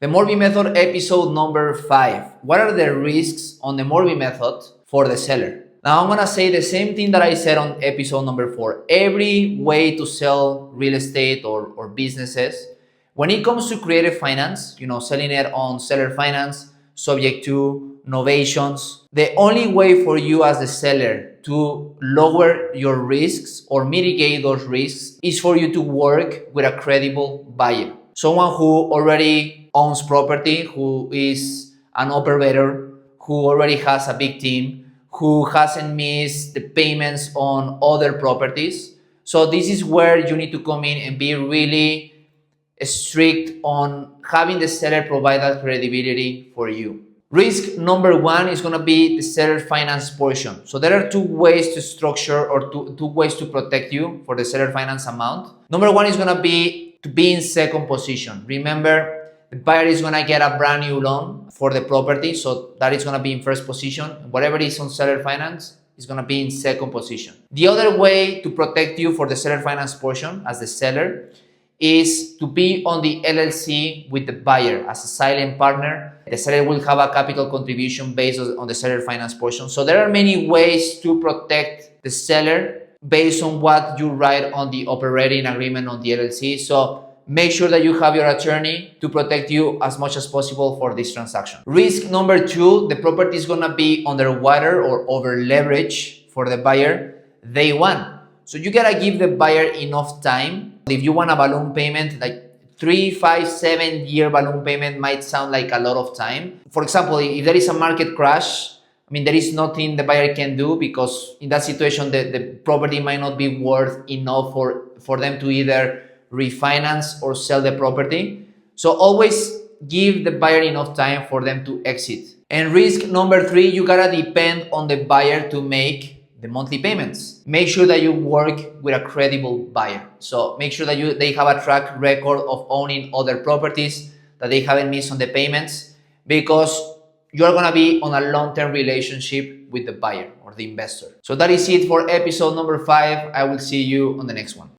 The Morby Method episode number 5. What are the risks on the Morby Method for the seller? Now I'm gonna say the same thing that I said on episode number 4. Every way to sell real estate or businesses, when it comes to creative finance, selling it on seller finance, subject to novations, the only way for you as the seller to lower your risks or mitigate those risks is for you to work with a credible buyer. Someone who already owns property, who is an operator, who already has a big team, who hasn't missed the payments on other properties. So this is where you need to come in and be really strict on having the seller provide that credibility for you. Risk number 1 is going to be the seller finance portion. So there are two ways to structure or two ways to protect you for the seller finance amount. Number 1 is going to be in second position. Remember, the buyer is going to get a brand new loan for the property, so that is going to be in first position. Whatever is on seller finance is going to be in second position. The other way to protect you for the seller finance portion as the seller is to be on the LLC with the buyer as a silent partner. The seller will have a capital contribution based on the seller finance portion. So there are many ways to protect the seller based on what you write on the operating agreement on the LLC. So make sure that you have your attorney to protect you as much as possible for this transaction. Risk number 2, the property is going to be underwater or over leverage for the buyer day 1. So you gotta give the buyer enough time. If you want a balloon payment, like 3, 5, 7-year balloon payment might sound like a lot of time. For example, if there is a market crash, there is nothing the buyer can do, because in that situation, the property might not be worth enough for them to either refinance or sell the property. So always give the buyer enough time for them to exit. And risk number 3, you gotta depend on the buyer to make the monthly payments. Make sure that you work with a credible buyer. So make sure that they have a track record of owning other properties, that they haven't missed on the payments, because you're gonna be on a long-term relationship with the buyer or the investor. So that is it for episode number 5. I will see you on the next one.